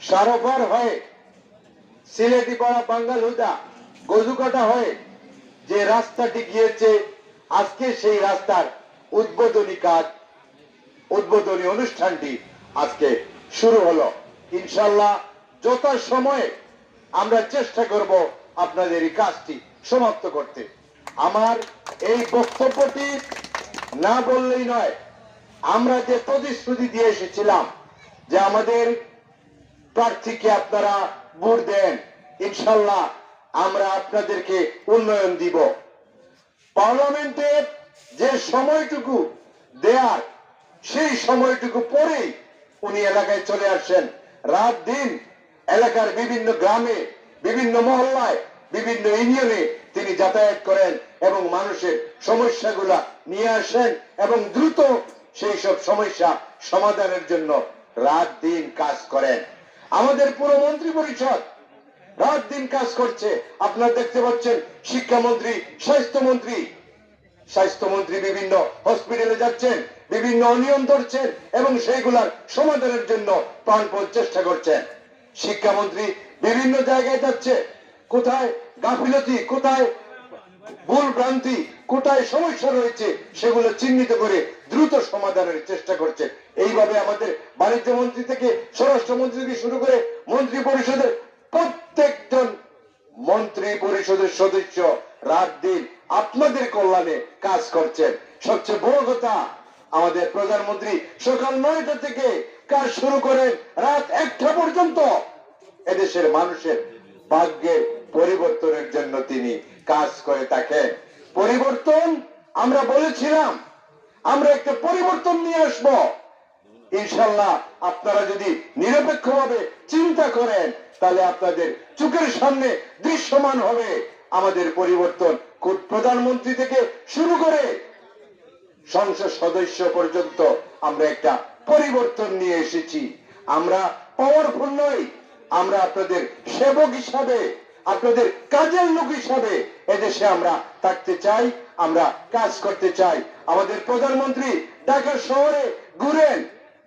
সারোপার হয়ে সিলেটি পাড়া বাঙ্গালহুদা গজুকাটা হয়ে যে রাস্তাটি গিয়েছে, আজকে সেই রাস্তার উদ্বোধনী অনুষ্ঠানটি আজকে শুরু হলো। ইনশাল্লাহ যথা সময়ে আমরা চেষ্টা করব আপনাদের এই কাজটি সমাপ্ত করতে। আমার এই বক্তব্যটি না বললেই নয়, আমরা যে প্রতিশ্রুতি দিয়ে এসেছিলাম যে আমাদের প্রার্থীকে আপনারা ভোট দেন, ইনশাল্লাহ আমরা আপনাদেরকে উন্নয়ন দিব। পার্লামেন্টে যে সময়টুকু দেয়ার, সেই সময়টুকু পরেই উনি এলাকায় চলে আসেন। রাত দিন এলাকার বিভিন্ন গ্রামে, বিভিন্ন মহল্লায়, বিভিন্ন ইউনিয়নে তিনি যাতায়াত করেন এবং মানুষের সমস্যাগুলা নিয়ে আসেন এবং দ্রুত সেই সব সমস্যা সমাধানের জন্য রাত দিন কাজ করেন। আমাদের পুরো মন্ত্রী পরিষদ রাত দিন কাজ করছে। আপনারা দেখতে পাচ্ছেন শিক্ষামন্ত্রী, স্বাস্থ্যমন্ত্রী বিভিন্ন হসপিটালে যাচ্ছেন, বিভিন্ন অনিয়ম ধরছেন এবং সেইগুলার সমাধানের জন্য প্রাণপণ চেষ্টা করছেন। শিক্ষামন্ত্রী বিভিন্ন জায়গায় যাচ্ছে, কোথায় গাফিলতি, কোথায় ভুল ভ্রান্তি, কোথায় সমস্যা রয়েছে সেগুলো চিহ্নিত করে দ্রুত সমাধানের চেষ্টা করছে। এইভাবে আমাদের বাণিজ্য মন্ত্রী থেকে স্বরাষ্ট্রমন্ত্রী থেকে শুরু করে মন্ত্রী পরিষদের প্রত্যেকজন মন্ত্রী পরিষদের সদস্য রাত দিন আপনাদের কল্যাণে কাজ করছেন। সবচেয়ে বড় কথা, আমাদের প্রধানমন্ত্রী সকাল 9টা থেকে কাজ শুরু করেন রাত 1টা পর্যন্ত এদেশের মানুষের ভাগ্যের পরিবর্তনের জন্য তিনি কাজ করে থাকেন। পরিবর্তন আমরা বলেছিলাম, আমরা একটা পরিবর্তন নিয়ে আসব। ইনশাল্লাহ আপনারা যদি নিরপেক্ষভাবে চিন্তা করেন, তাহলে আপনাদের চোখের সামনে দৃশ্যমান হবে আমাদের পরিবর্তন। প্রধানমন্ত্রী থেকে শুরু করে সংসদ সদস্য পর্যন্ত আমরা একটা পরিবর্তন নিয়ে এসেছি। আমরা পাওয়ারফুল নই, আমরা আপনাদের সেবক হিসাবে, আপনাদের কাজের লোক হিসাবে এদেশে আমরা থাকতে চাই, আমরা কাজ করতে চাই। আমাদের প্রধানমন্ত্রী ঢাকা শহরে ঘুরেন,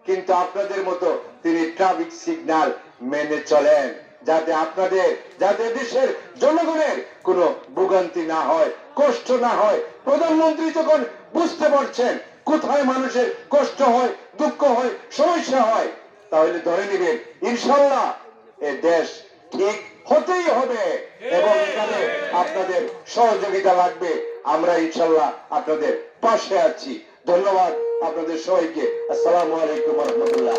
কিন্তু আপনাদের মতো তিনি ট্রাফিক সিগন্যাল মেনে চলেন, যাতে দেশের জনগণের কোনো ভোগান্তি না হয়, কষ্ট না হয়। প্রধানমন্ত্রী যখন বুঝতে পারছেন কোথায় মানুষের কষ্ট হয়, দুঃখ হয়, সমস্যা হয়, তাহলে ধরে নেবেন ইনশাল্লাহ এ দেশ ঠিক হতেই হবে এবং এখানে আপনাদের সহযোগিতা লাগবে। আমরা ইনশাল্লাহ আপনাদের পাশে আছি। ধন্যবাদ আপনাদের সবাইকে। আসসালামু আলাইকুম ওয়া রাহমাতুল্লাহ।